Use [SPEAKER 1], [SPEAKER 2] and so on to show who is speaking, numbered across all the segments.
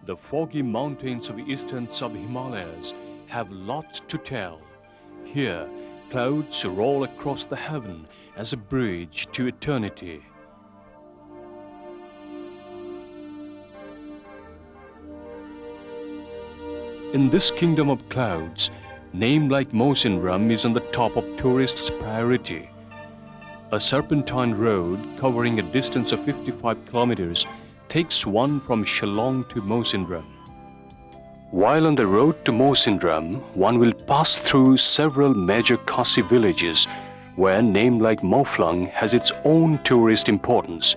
[SPEAKER 1] The foggy mountains of eastern sub-Himalayas have lots to tell. Here, clouds roll across the heaven as a bridge to eternity. In this kingdom of clouds, name like Mawsynram is on the top of tourists' priority. A serpentine road covering a distance of 55 kilometers takes one from Shillong to Mawsynram. While on the road to Mawsynram, one will pass through several major Khasi villages where a name like Mawflung has its own tourist importance.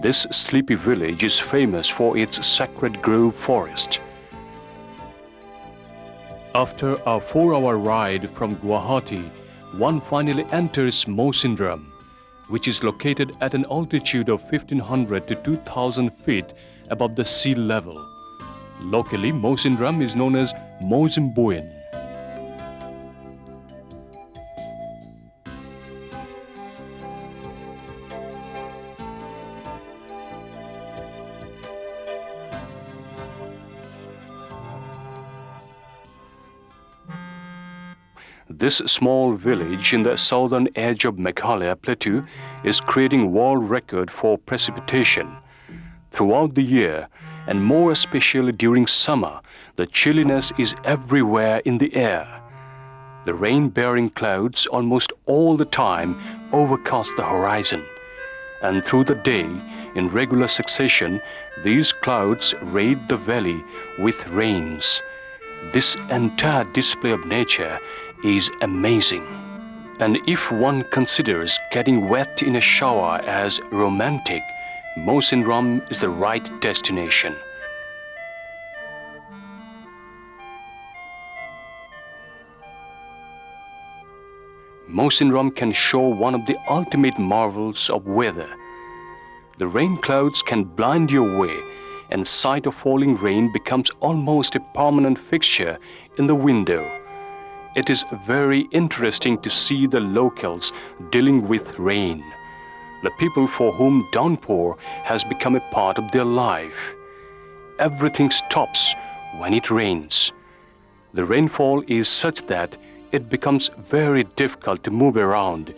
[SPEAKER 1] This sleepy village is famous for its sacred grove forest. After a 4-hour ride from Guwahati, one finally enters Mawsynram, which is located at an altitude of 1,500 to 2,000 feet above the sea level. Locally, Mawsynram is known as Mawsynbuin. This small village in the southern edge of Meghalaya plateau is creating world record for precipitation. Throughout the year, and more especially during summer, the chilliness is everywhere in the air. The rain-bearing clouds almost all the time overcast the horizon. And through the day, in regular succession, these clouds raid the valley with rains. This entire display of nature is amazing. And if one considers getting wet in a shower as romantic, Mawsynram is the right destination. Mawsynram can show one of the ultimate marvels of weather. The rain clouds can blind your way, and sight of falling rain becomes almost a permanent fixture in the window. It is very interesting to see the locals dealing with rain, the people for whom downpour has become a part of their life. Everything stops when it rains. The rainfall is such that it becomes very difficult to move around.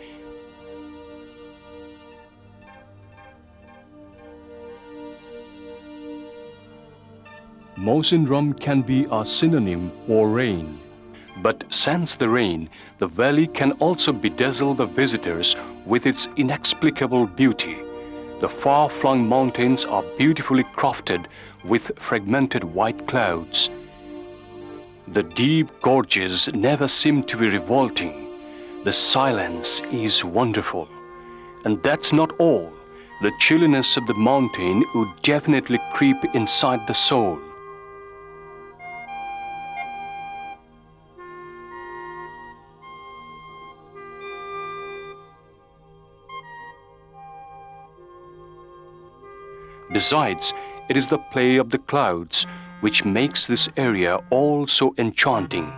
[SPEAKER 1] Mawsynram can be a synonym for rain. But since the rain, the valley can also bedazzle the visitors with its inexplicable beauty. The far-flung mountains are beautifully crafted with fragmented white clouds. The deep gorges never seem to be revolting. The silence is wonderful. And that's not all. The chilliness of the mountain would definitely creep inside the soul. Besides, it is the play of the clouds which makes this area all so enchanting.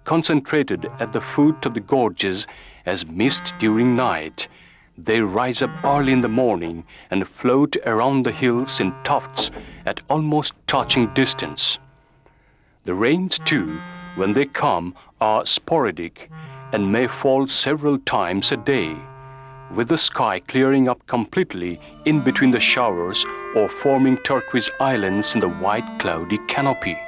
[SPEAKER 1] Concentrated at the foot of the gorges as mist during night, they rise up early in the morning and float around the hills in tufts at almost touching distance. The rains too, when they come, are sporadic and may fall several times a day, with the sky clearing up completely in between the showers or forming turquoise islands in the white cloudy canopy.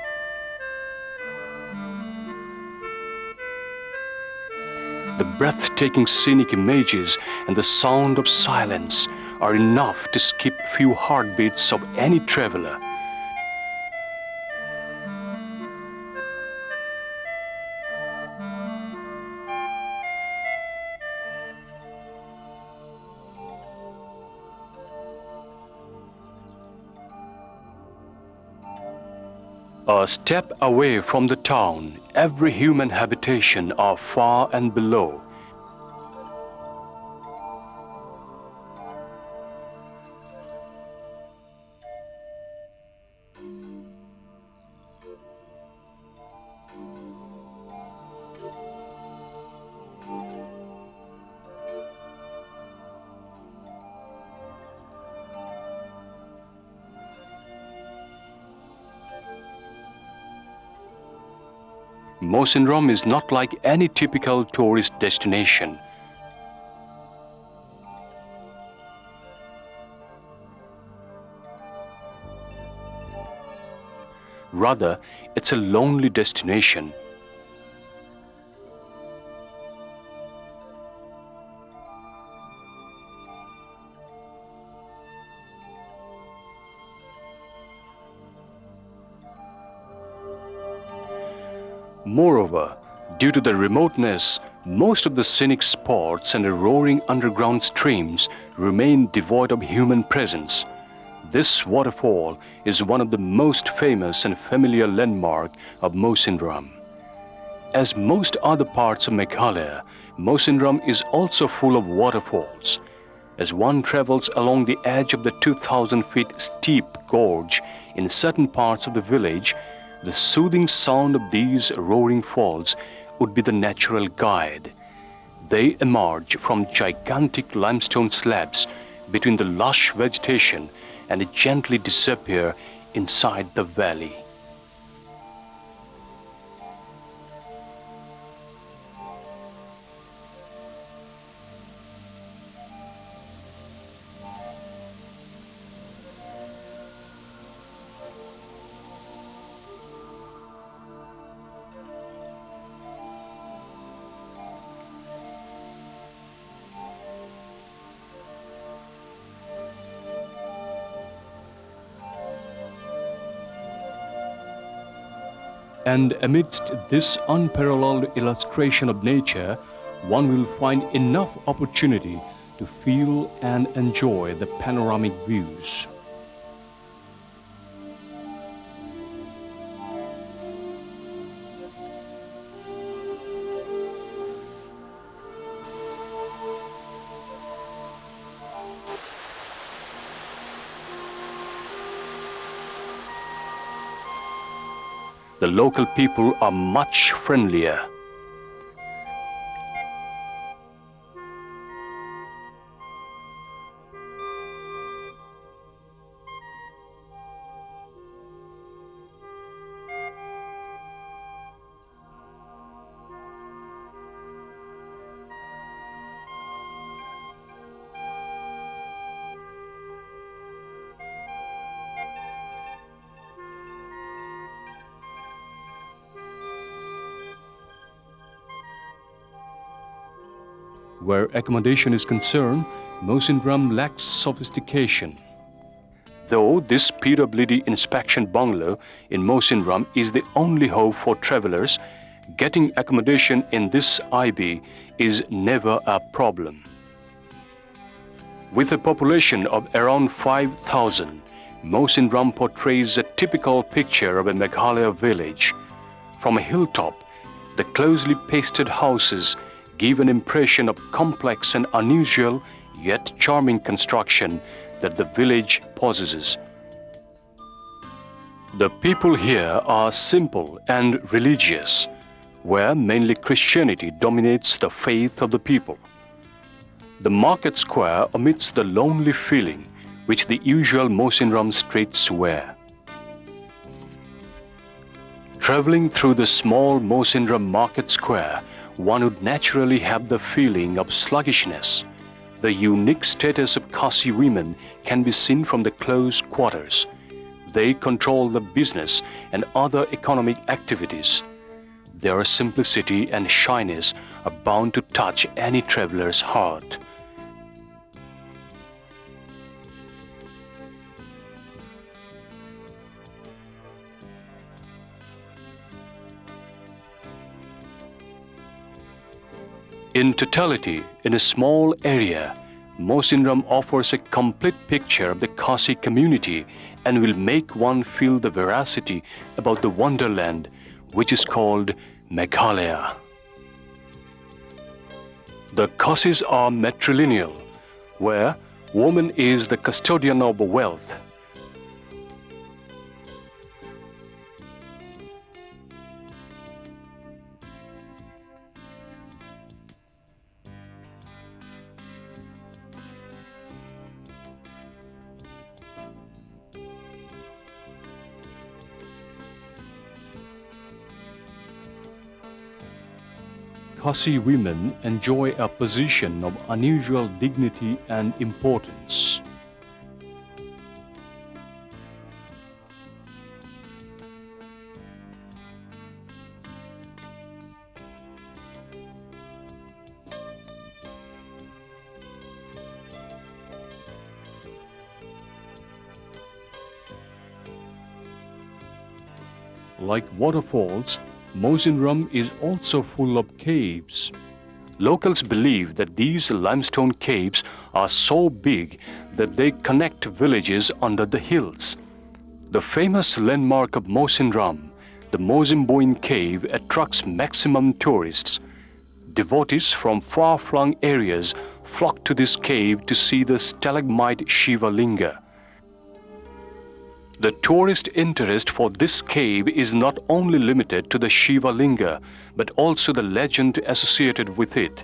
[SPEAKER 1] The breathtaking scenic images and the sound of silence are enough to skip few heartbeats of any traveler. A step away from the town, every human habitation are far and below. Mawsynram is not like any typical tourist destination. Rather, it's a lonely destination. Moreover, due to the remoteness, most of the scenic spots and the roaring underground streams remain devoid of human presence. This waterfall is one of the most famous and familiar landmarks of Mawsynram. As most other parts of Meghalaya, Mawsynram is also full of waterfalls. As one travels along the edge of the 2,000 feet steep gorge in certain parts of the village, the soothing sound of these roaring falls would be the natural guide. They emerge from gigantic limestone slabs between the lush vegetation and gently disappear inside the valley. And amidst this unparalleled illustration of nature, one will find enough opportunity to feel and enjoy the panoramic views. The local people are much friendlier. Where accommodation is concerned, Mawsynram lacks sophistication. Though this PWD inspection bungalow in Mawsynram is the only hope for travelers, getting accommodation in this IB is never a problem. With a population of around 5,000, Mawsynram portrays a typical picture of a Meghalaya village. From a hilltop, the closely pasted houses give an impression of complex and unusual yet charming construction that the village possesses. The people here are simple and religious, where mainly Christianity dominates the faith of the people. The market square omits the lonely feeling which the usual Mawsynram streets wear. Traveling through the small Mawsynram market square, one would naturally have the feeling of sluggishness. The unique status of Khasi women can be seen from the close quarters. They control the business and other economic activities. Their simplicity and shyness are bound to touch any traveler's heart. In totality, in a small area, Mawsynram offers a complete picture of the Khasi community and will make one feel the veracity about the wonderland which is called Meghalaya. The Khasis are matrilineal, where woman is the custodian of wealth. Khasi women enjoy a position of unusual dignity and importance. Like waterfalls, Mawsynram is also full of caves. Locals believe that these limestone caves are so big that they connect villages under the hills. The famous landmark of Mawsynram, the Mawsynram cave, attracts maximum tourists. Devotees from far-flung areas flock to this cave to see the stalagmite Shiva Linga. The tourist interest for this cave is not only limited to the Shiva Linga, but also the legend associated with it.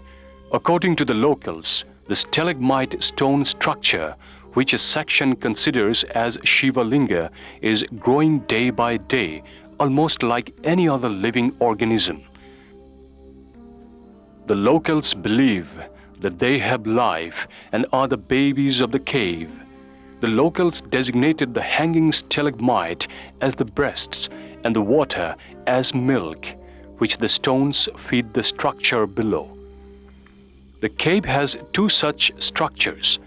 [SPEAKER 1] According to the locals, the stalagmite stone structure, which a section considers as Shiva Linga, is growing day by day, almost like any other living organism. The locals believe that they have life and are the babies of the cave. The locals designated the hanging stalagmite as the breasts and the water as milk, which the stones feed the structure below. The cave has two such structures.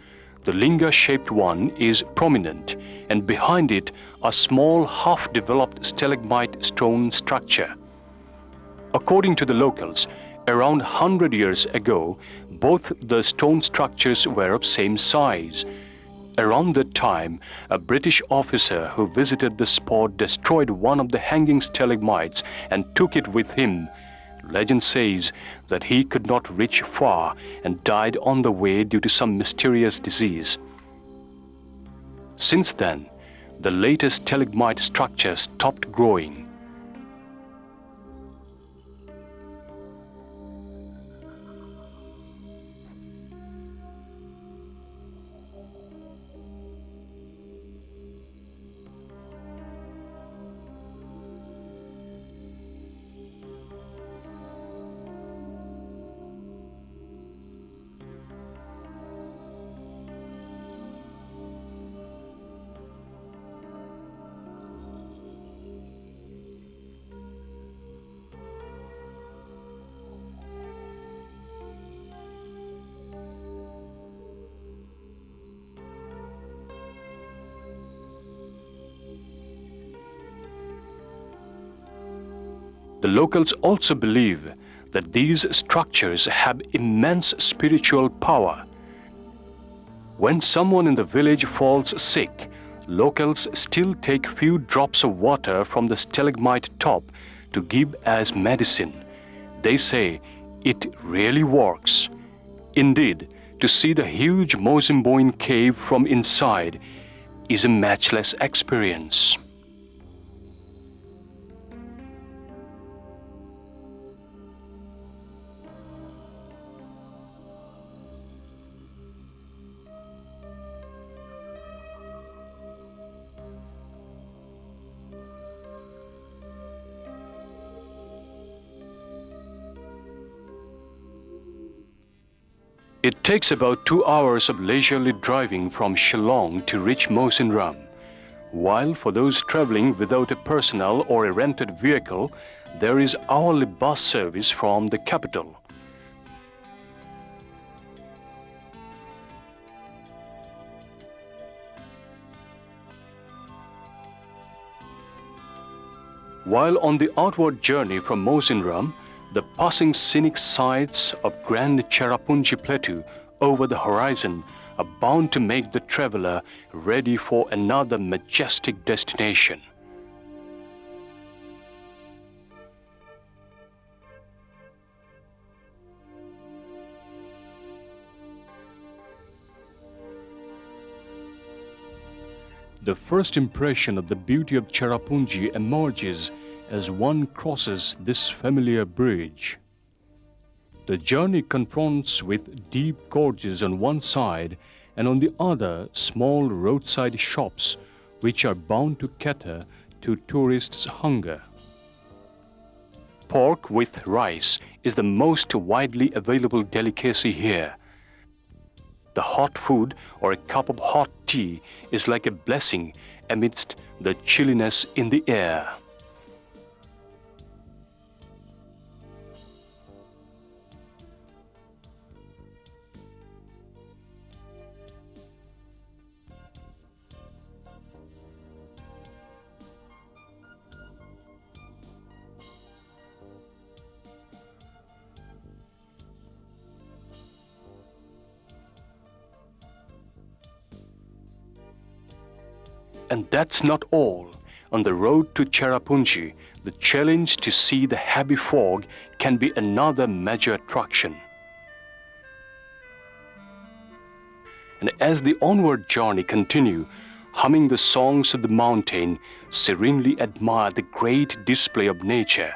[SPEAKER 1] The linga-shaped one is prominent, and behind it a small half-developed stalagmite stone structure. According to the locals, around 100 years ago, both the stone structures were of same size. Around that time, a British officer who visited the spot destroyed one of the hanging stalagmites and took it with him. Legend says that he could not reach far and died on the way due to some mysterious disease. Since then, the latest stalagmite structure stopped growing. The locals also believe that these structures have immense spiritual power. When someone in the village falls sick, locals still take few drops of water from the stalagmite top to give as medicine. They say it really works. Indeed, to see the huge Mawsynram cave from inside is a matchless experience. It takes about 2 hours of leisurely driving from Shillong to reach Mawsynram, while for those traveling without a personal or a rented vehicle, there is hourly bus service from the capital. While on the outward journey from Mawsynram, the passing scenic sights of grand Cherrapunji plateau over the horizon are bound to make the traveler ready for another majestic destination. The first impression of the beauty of Cherrapunji emerges as one crosses this familiar bridge. The journey confronts with deep gorges on one side and on the other small roadside shops which are bound to cater to tourists' hunger. Pork with rice is the most widely available delicacy here. The hot food or a cup of hot tea is like a blessing amidst the chilliness in the air. And that's not all. On the road to Cherrapunji, the challenge to see the heavy fog can be another major attraction. And as the onward journey continue, humming the songs of the mountain, serenely admire the great display of nature.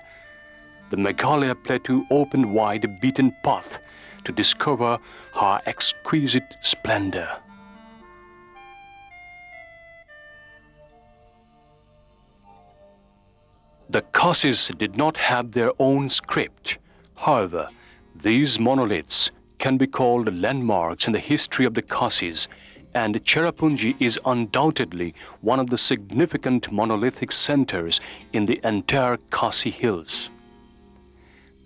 [SPEAKER 1] The Meghalaya plateau opened wide a beaten path to discover her exquisite splendor. The Khasis did not have their own script. However, these monoliths can be called landmarks in the history of the Khasis, and Cherrapunji is undoubtedly one of the significant monolithic centers in the entire Khasi hills.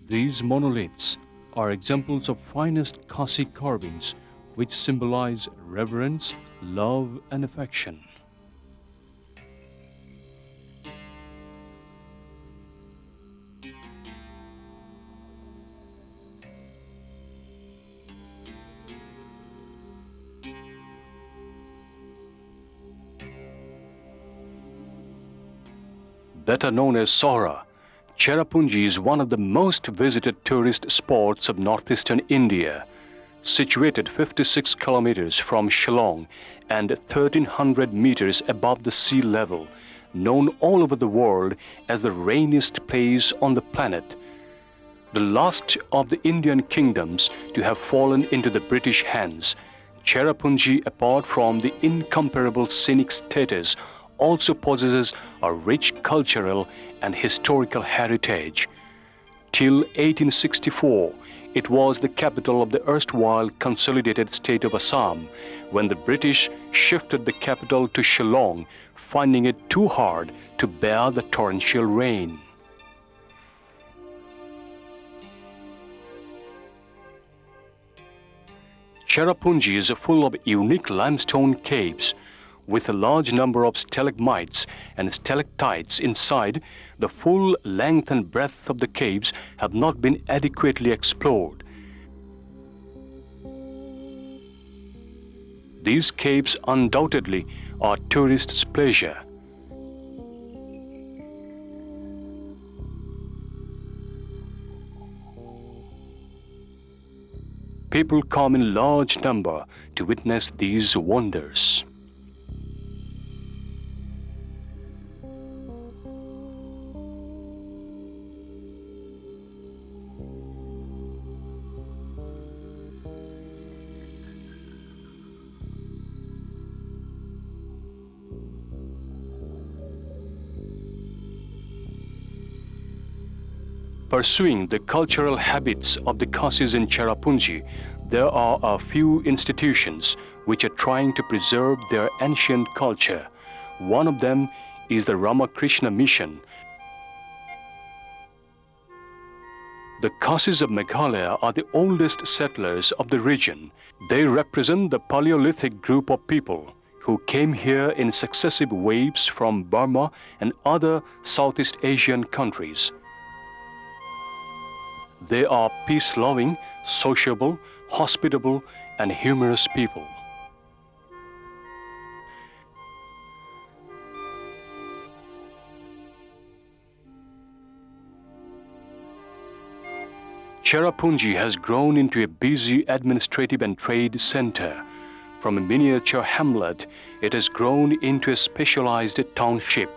[SPEAKER 1] These monoliths are examples of finest Khasi carvings which symbolize reverence, love, and affection. Better known as Sohra, Cherrapunji is one of the most visited tourist spots of northeastern India. Situated 56 kilometers from Shillong and 1,300 meters above the sea level, known all over the world as the rainiest place on the planet. The last of the Indian kingdoms to have fallen into the British hands, Cherrapunji, apart from the incomparable scenic status, also possesses a rich cultural and historical heritage. Till 1864, it was the capital of the erstwhile consolidated state of Assam, when the British shifted the capital to Shillong, finding it too hard to bear the torrential rain. Cherrapunji is full of unique limestone caves, with a large number of stalagmites and stalactites inside. The full length and breadth of the caves have not been adequately explored. These caves undoubtedly are tourists' pleasure. People come in large number to witness these wonders. Pursuing the cultural habits of the Khasis in Cherrapunji, there are a few institutions which are trying to preserve their ancient culture. One of them is the Ramakrishna Mission. The Khasis of Meghalaya are the oldest settlers of the region. They represent the Paleolithic group of people who came here in successive waves from Burma and other Southeast Asian countries. They are peace-loving, sociable, hospitable, and humorous people. Cherrapunji has grown into a busy administrative and trade center. From a miniature hamlet, it has grown into a specialized township.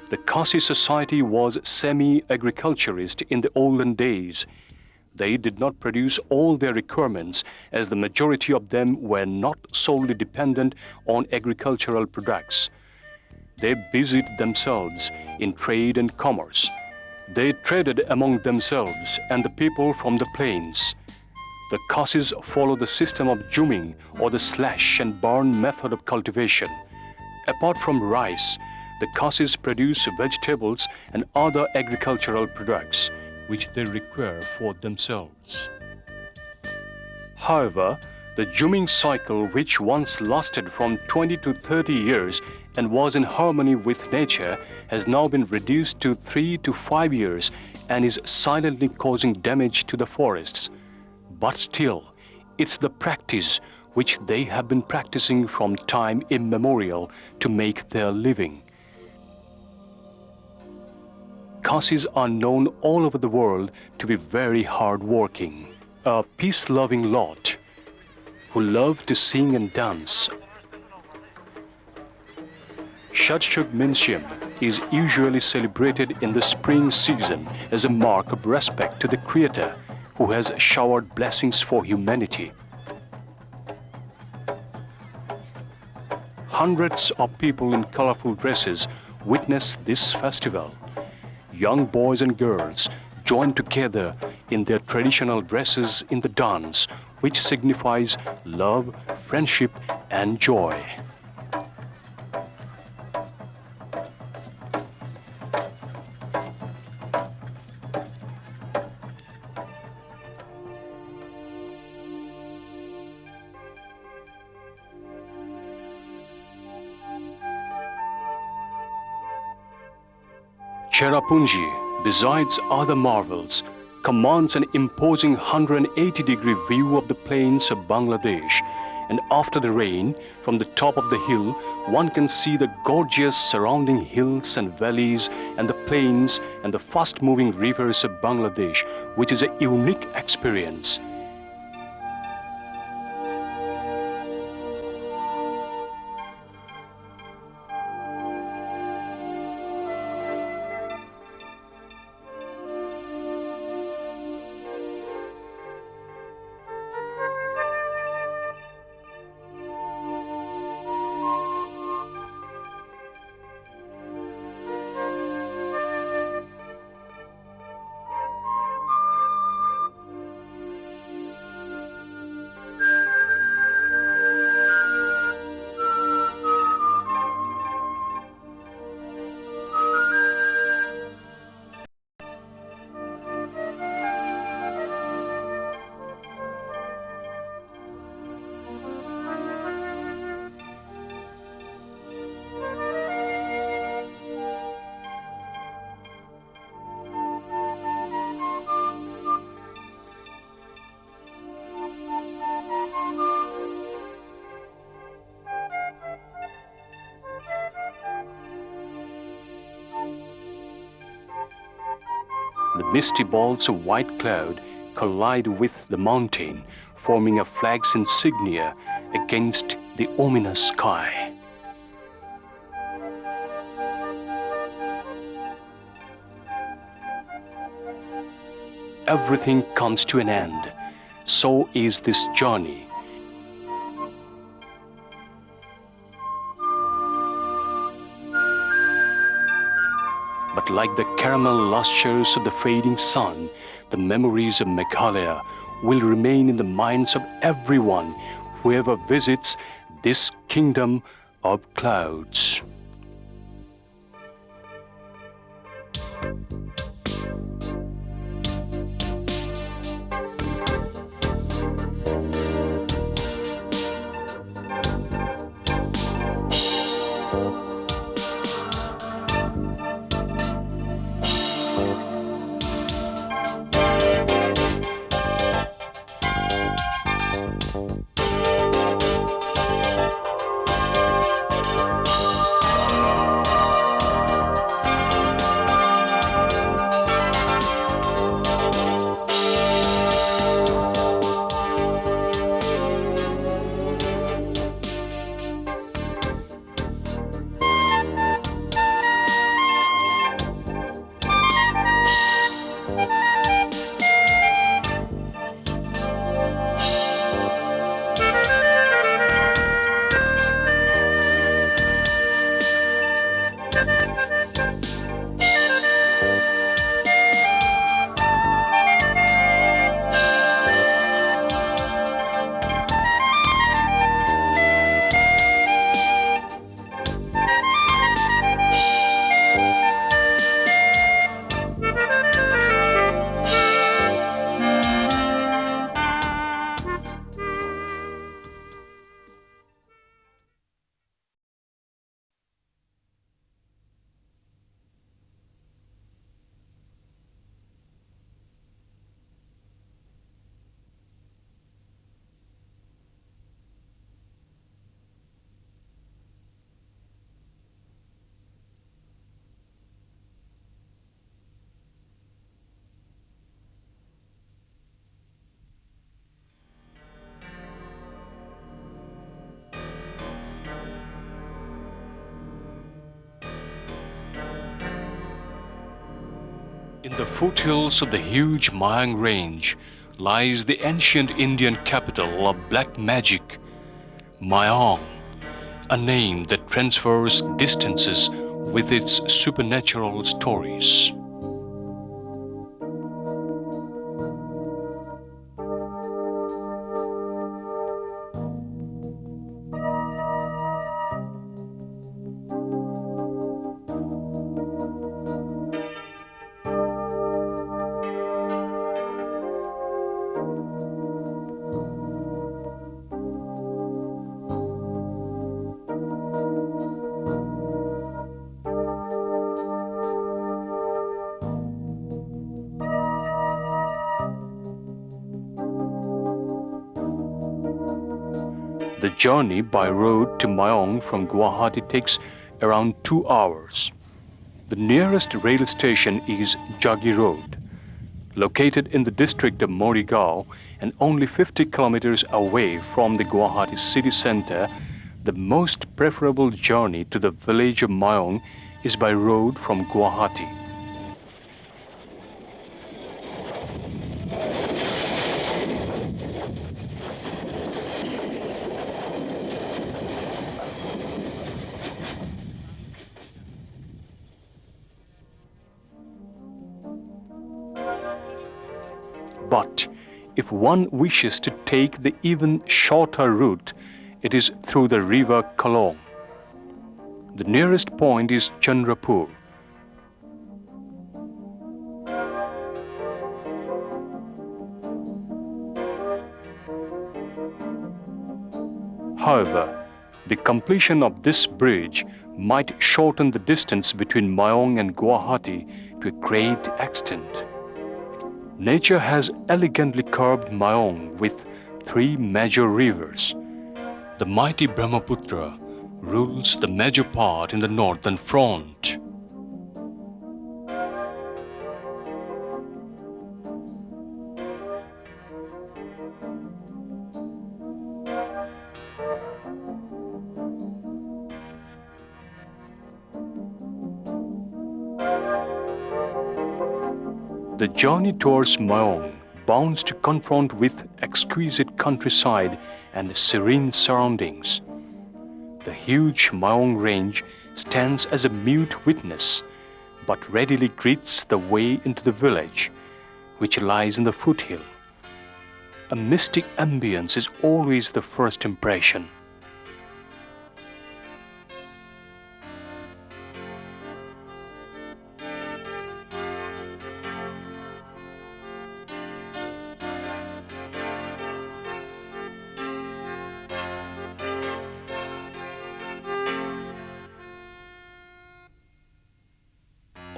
[SPEAKER 1] The Khasi society was semi-agriculturist in the olden days. They did not produce all their requirements, as the majority of them were not solely dependent on agricultural products. They busied themselves in trade and commerce. They traded among themselves and the people from the plains. The Khasis follow the system of jumming or the slash and burn method of cultivation. Apart from rice, the Khasis produce vegetables and other agricultural products which they require for themselves. However, the jumming cycle, which once lasted from 20 to 30 years and was in harmony with nature, has now been reduced to 3 to 5 years and is silently causing damage to the forests. But still, it's the practice which they have been practicing from time immemorial to make their living. Khasis are known all over the world to be very hard-working, a peace-loving lot who love to sing and dance. Cherrapunjee is usually celebrated in the spring season as a mark of respect to the Creator who has showered blessings for humanity. Hundreds of people in colorful dresses witness this festival. Young boys and girls join together in their traditional dresses in the dance, which signifies love, friendship, and joy. Cherrapunjee, besides other marvels, commands an imposing 180-degree view of the plains of Bangladesh, and after the rain, from the top of the hill, one can see the gorgeous surrounding hills and valleys and the plains and the fast-moving rivers of Bangladesh, which is a unique experience. The misty balls of white cloud collide with the mountain, forming a flag's insignia against the ominous sky. Everything comes to an end. So is this journey. But like the caramel lustres of the fading sun, the memories of Meghalaya will remain in the minds of everyone whoever visits this kingdom of clouds. In the foothills of the huge Mayong range lies the ancient Indian capital of black magic, Mayong, a name that transfers distances with its supernatural stories. The journey by road to Mayong from Guwahati takes around 2 hours. The nearest rail station is Jagi Road, located in the district of Morigao and only 50 kilometers away from the Guwahati city center. The most preferable journey to the village of Mayong is by road from Guwahati. But if one wishes to take the even shorter route, it is through the river Kalong. The nearest point is Chandrapur. However, the completion of this bridge might shorten the distance between Mayong and Guwahati to a great extent. Nature has elegantly carved Mayong with 3 major rivers. The mighty Brahmaputra rules the major part in the northern front. The journey towards Mayong bounds to confront with exquisite countryside and serene surroundings. The huge Mayong range stands as a mute witness, but readily greets the way into the village, which lies in the foothill. A mystic ambience is always the first impression.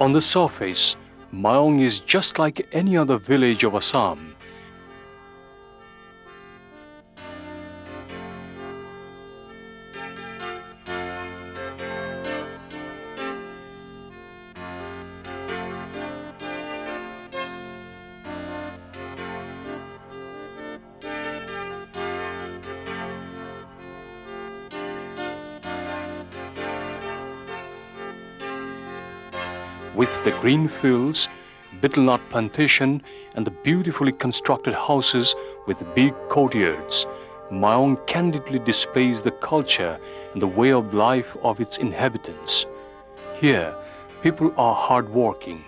[SPEAKER 1] On the surface, Mayong is just like any other village of Assam. With the green fields, betel-nut plantation, and the beautifully constructed houses with big courtyards, Mayong candidly displays the culture and the way of life of its inhabitants. Here, people are hardworking.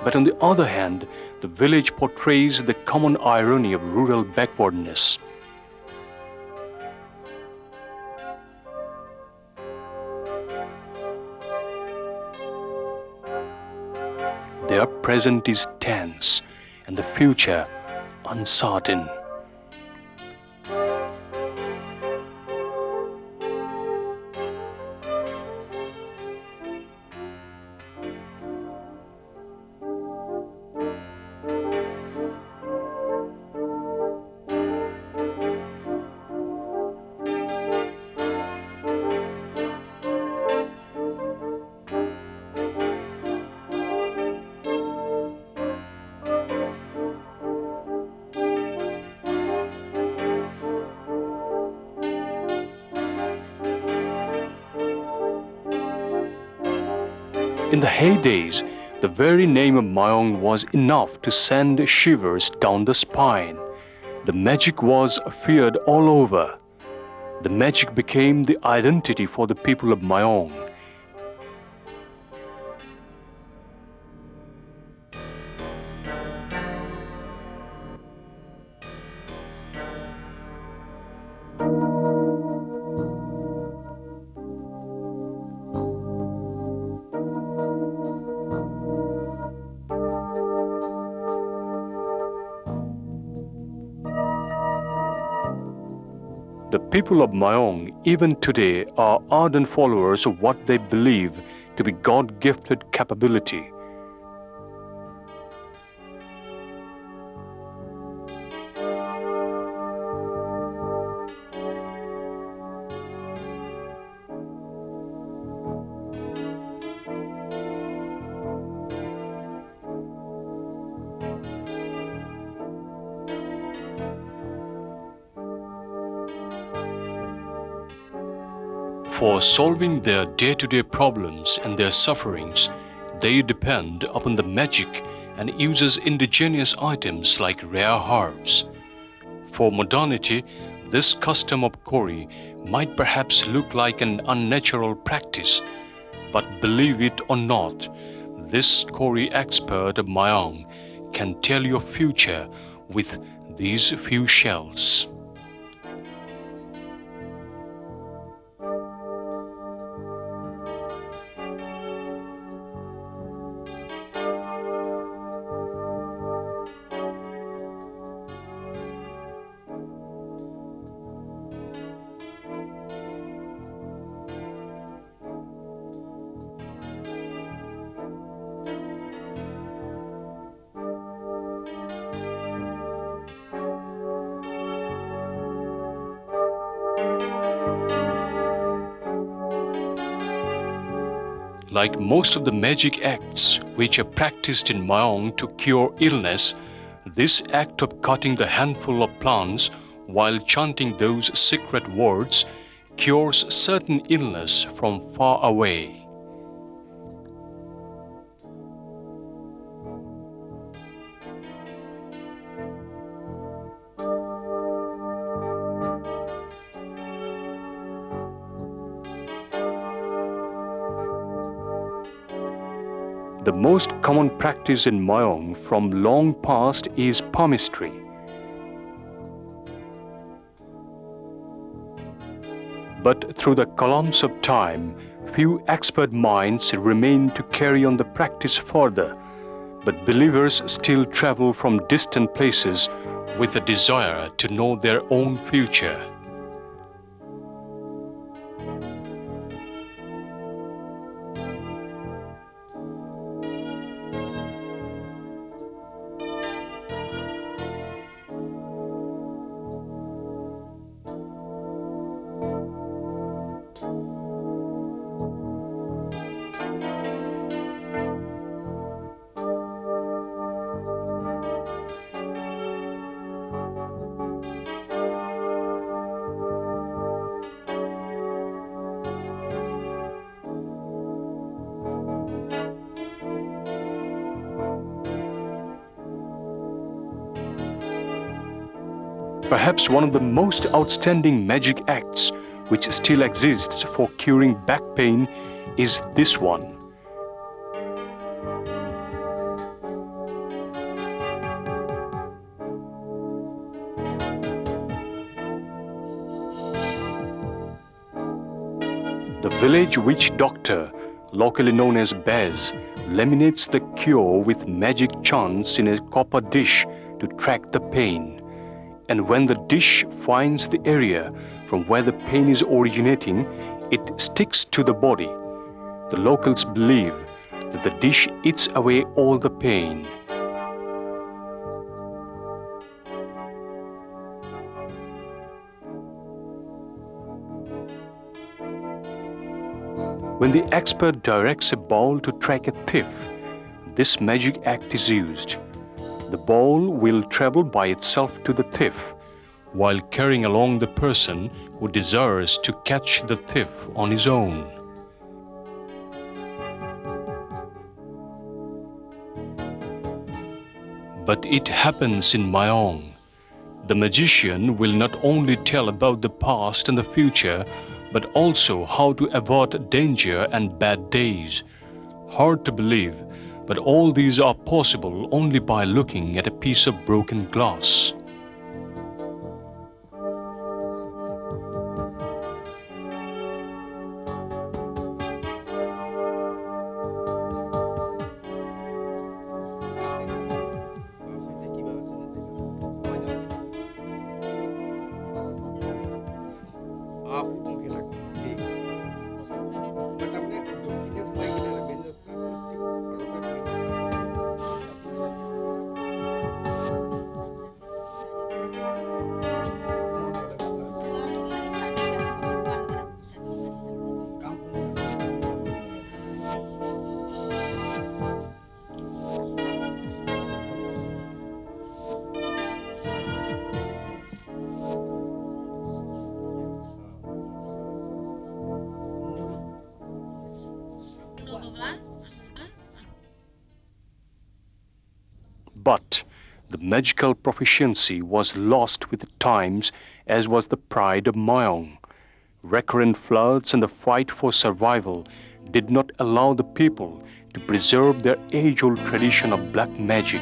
[SPEAKER 1] But on the other hand, the village portrays the common irony of rural backwardness. Their present is tense and the future uncertain. In the heydays, the very name of Mayong was enough to send shivers down the spine. The magic was feared all over. The magic became the identity for the people of Mayong. The people of Mayong, even today, are ardent followers of what they believe to be God-gifted capability. For solving their day-to-day problems and their sufferings, they depend upon the magic and uses indigenous items like rare herbs. For modernity, this custom of Kori might perhaps look like an unnatural practice, but believe it or not, this Kori expert of Mayong can tell your future with these few shells. Like most of the magic acts which are practiced in Mayong to cure illness, this act of cutting the handful of plants while chanting those secret words cures certain illness from far away. The most common practice in Mayong from long past is palmistry. But through the columns of time, few expert minds remain to carry on the practice further, but believers still travel from distant places with a desire to know their own future. Perhaps one of the most outstanding magic acts which still exists for curing back pain is this one. The village witch doctor, locally known as Bez, laminates the cure with magic chants in a copper dish to track the pain. And when the dish finds the area from where the pain is originating, it sticks to the body. The locals believe that the dish eats away all the pain. When the expert directs a ball to track a thief, this magic act is used. The ball will travel by itself to the thief, while carrying along the person who desires to catch the thief on his own. But it happens in Mayong. The magician will not only tell about the past and the future, but also how to avert danger and bad days. Hard to believe, but all these are possible only by looking at a piece of broken glass. But the magical proficiency was lost with the times, as was the pride of Mayong. Recurrent floods and the fight for survival did not allow the people to preserve their age-old tradition of black magic.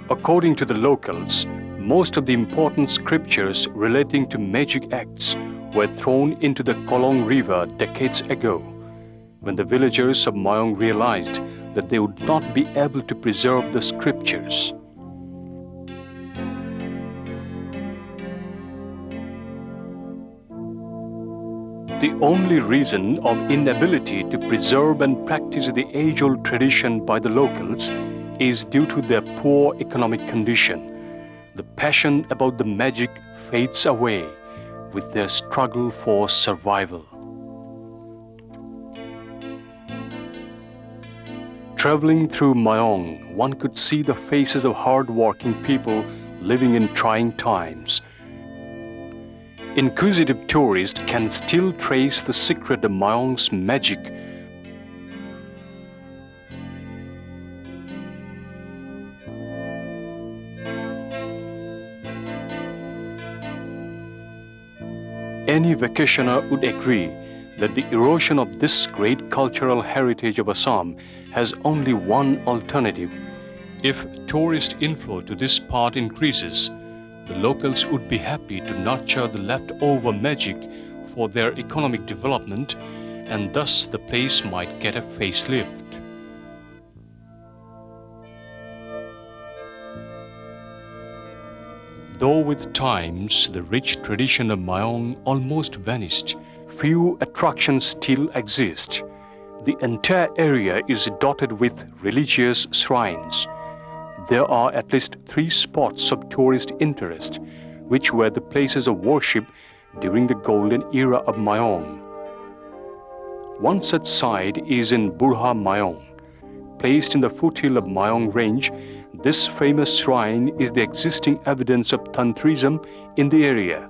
[SPEAKER 1] According to the locals, most of the important scriptures relating to magic acts were thrown into the Kolong River decades ago, when the villagers of Mayong realized that they would not be able to preserve the scriptures. The only reason of inability to preserve and practice the age-old tradition by the locals is due to their poor economic condition. The passion about the magic fades away with their struggle for survival. Traveling through Mayong, one could see the faces of hard-working people living in trying times. Inquisitive tourists can still trace the secret of Mayong's magic. Any vacationer would agree that the erosion of this great cultural heritage of Assam has only one alternative. If tourist inflow to this part increases, the locals would be happy to nurture the leftover magic for their economic development, and thus the place might get a facelift. Though with times the rich tradition of Mayong almost vanished, few attractions still exist. The entire area is dotted with religious shrines. There are at least 3 spots of tourist interest, which were the places of worship during the golden era of Mayong. One such site is in Burha Mayong. Placed in the foothill of Mayong range, this famous shrine is the existing evidence of Tantrism in the area.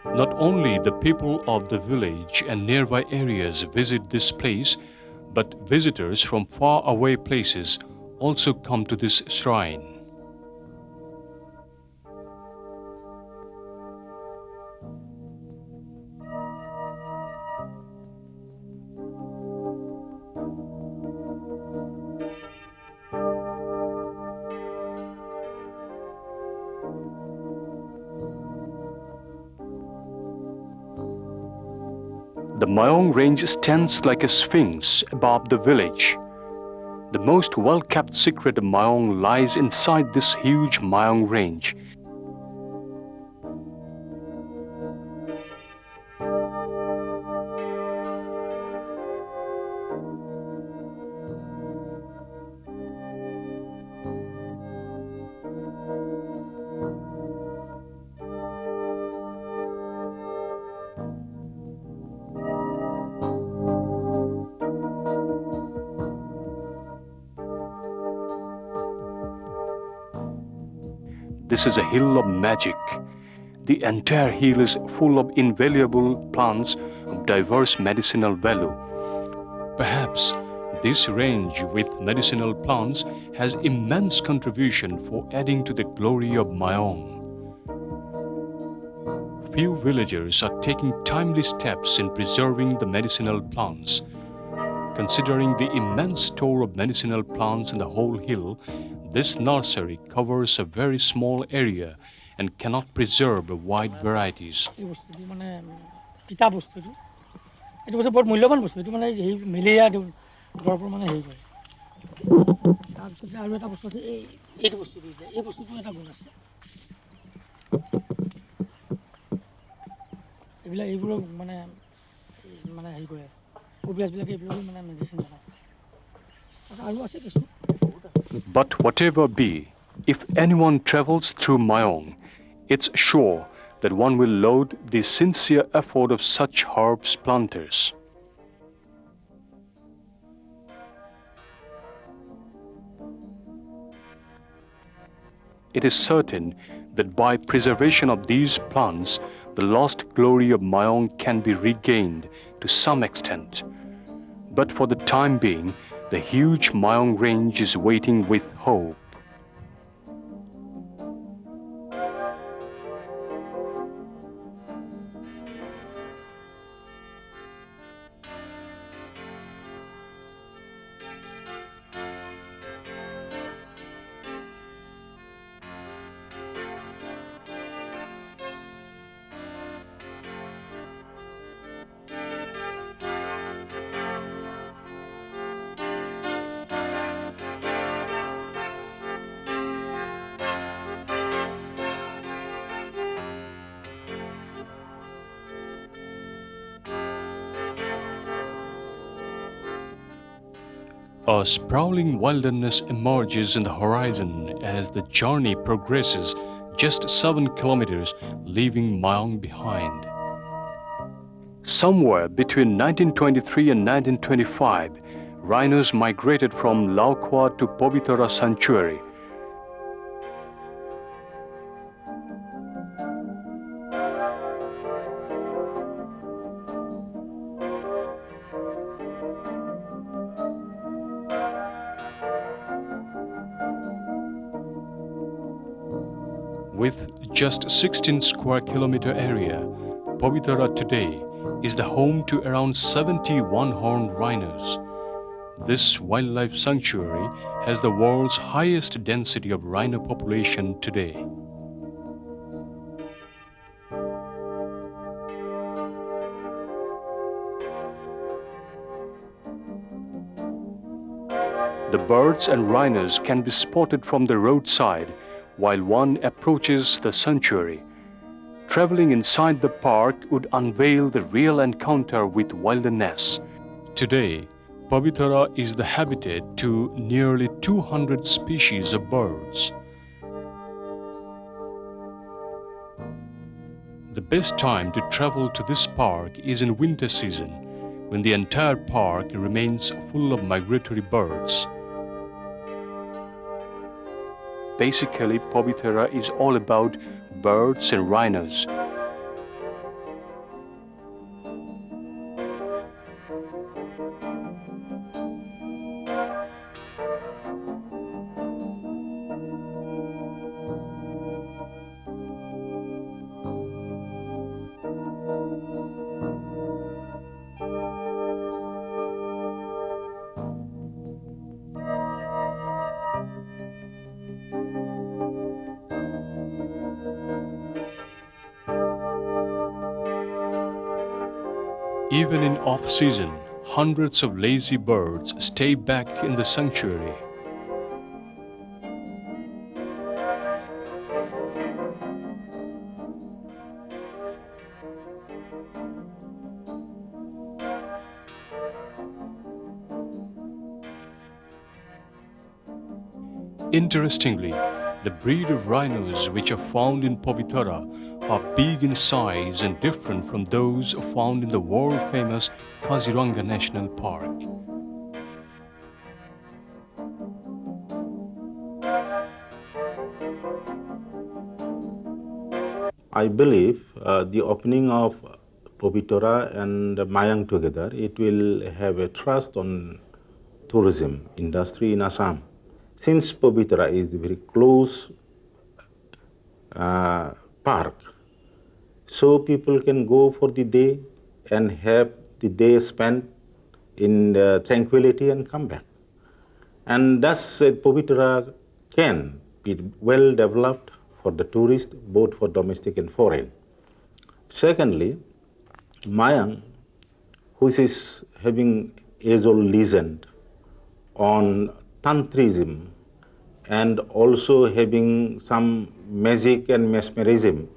[SPEAKER 1] Not only the people of the village and nearby areas visit this place, but visitors from far-away places also come to this shrine. The Mayong range stands like a sphinx above the village. The most well-kept secret of Mayong lies inside this huge Mayong range. this is a hill of magic. The entire hill is full of invaluable plants of diverse medicinal value. Perhaps this range with medicinal plants has immense contribution for adding to the glory of Mayong. Few villagers are taking timely steps in preserving the medicinal plants. Considering the immense store of medicinal plants in the whole hill, this nursery covers a very small area and cannot preserve wide varieties. But whatever be, if anyone travels through Mayong, it's sure that one will laud the sincere effort of such herbs planters. It is certain that by preservation of these plants, the lost glory of Mayong can be regained to some extent. But for the time being, the huge Mayong range is waiting with hope. A sprawling wilderness emerges in the horizon as the journey progresses just 7 kilometers, leaving Mayong behind. Somewhere between 1923 and 1925, rhinos migrated from Laukwa to Pobitora sanctuary. With just 16 square kilometer area, Pobitora today is the home to around 70 one-horned rhinos. This wildlife sanctuary has the world's highest density of rhino population today. The birds and rhinos can be spotted from the roadside while one approaches the sanctuary. Traveling inside the park would unveil the real encounter with wilderness. Today, Pobitora is the habitat to nearly 200 species of birds. The best time to travel to this park is in winter season, when the entire park remains full of migratory birds. Basically, Pobitora is all about birds and rhinos. Even in off-season, hundreds of lazy birds stay back in the sanctuary. Interestingly, the breed of rhinos which are found in Pobitora are big in size and different from those found in the world-famous Khasi National Park.
[SPEAKER 2] I believe the opening of Pobitora and Mayong together, it will have a thrust on tourism industry in Assam. Since Pobitora is a very close park, so people can go for the day and have the day spent in tranquility and come back. And thus Pobitora can be well developed for the tourist, both for domestic and foreign. Secondly, Mayang, which is having age-old legend on tantrism and also having some magic and mesmerism,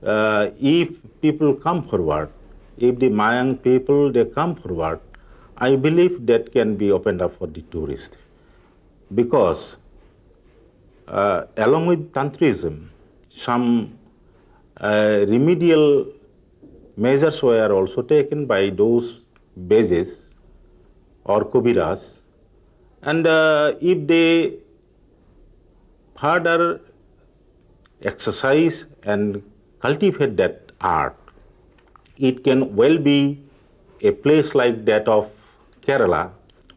[SPEAKER 2] if people come forward, if the Mayang people, they come forward, I believe that can be opened up for the tourist. Because along with tantrism, some remedial measures were also taken by those bases or kubiras, and if they further exercise and cultivate that art, it can well be a place like that of Kerala,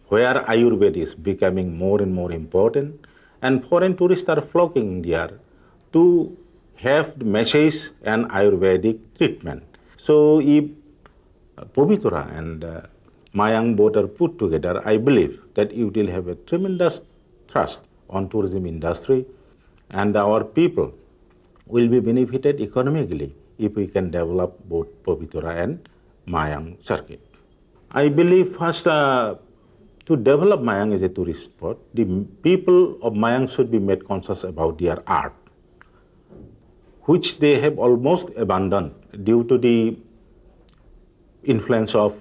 [SPEAKER 2] where Ayurveda is becoming more and more important, and foreign tourists are flocking there to have the message and Ayurvedic treatment. So if Pobitora and Mayang both are put together, I believe that it will have a tremendous thrust on tourism industry, and our people will be benefited economically if we can develop both Pobitora and Mayang circuit. I believe first to develop Mayang as a tourist spot, the people of Mayang should be made conscious about their art, which they have almost abandoned due to the influence of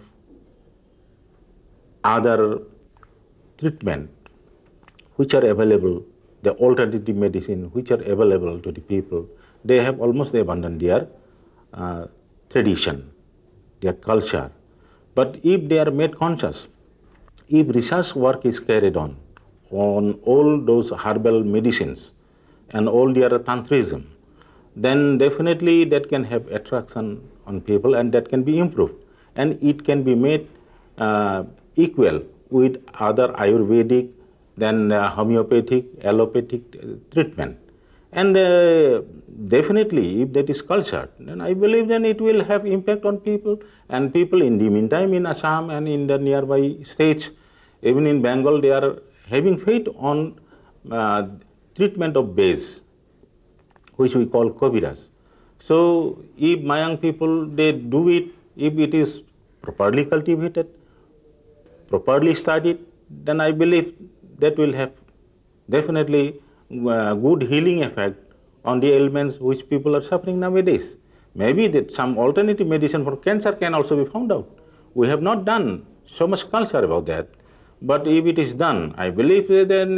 [SPEAKER 2] other treatment which are available, the alternative medicine which are available to the people. They have almost abandoned their tradition, their culture. But if they are made conscious, if research work is carried on all those herbal medicines and all their tantrism, then definitely that can have attraction on people and that can be improved. And it can be made equal with other Ayurvedic, then homeopathic, allopathic treatment. And definitely, if that is cultured, then I believe then it will have impact on people. And people in the meantime in Assam and in the nearby states, even in Bengal, they are having faith on treatment of base, which we call kobiras. So if Mayang people, they do it, if it is properly cultivated, properly studied, then I believe that will have definitely good healing effect on the ailments which people are suffering nowadays. Maybe that some alternative medicine for cancer can also be found out. We have not done so much culture about that, but if it is done, I believe that then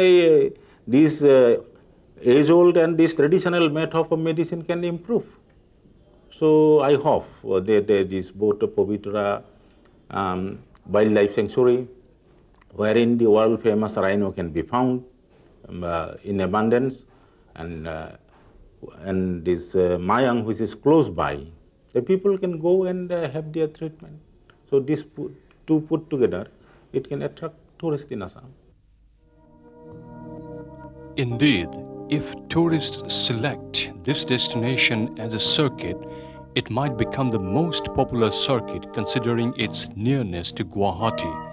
[SPEAKER 2] these age-old and this traditional method of medicine can improve. So I hope that this both Pobitora wildlife sanctuary, wherein the world-famous rhino can be found in abundance, and this Mayang, which is close by, the people can go and have their treatment. So these two put together, it can attract tourists in Assam.
[SPEAKER 1] Indeed, if tourists select this destination as a circuit, it might become the most popular circuit considering its nearness to Guwahati.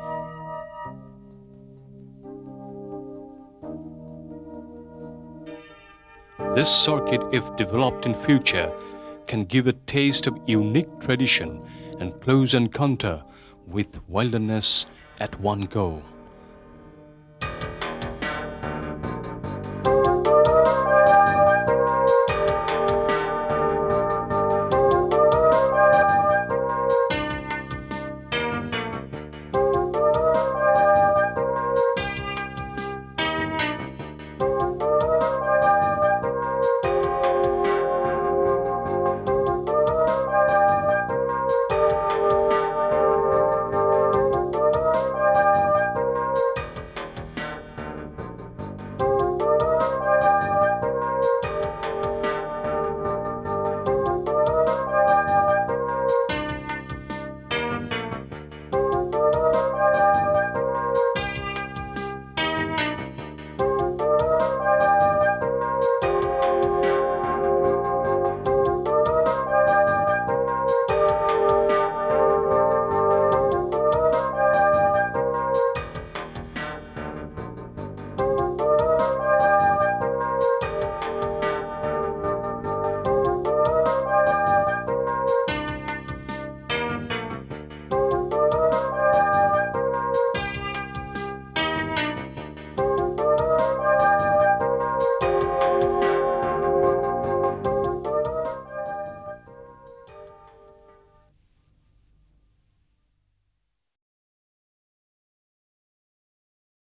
[SPEAKER 1] This circuit, if developed in future, can give a taste of unique tradition and close encounter with wilderness at one go.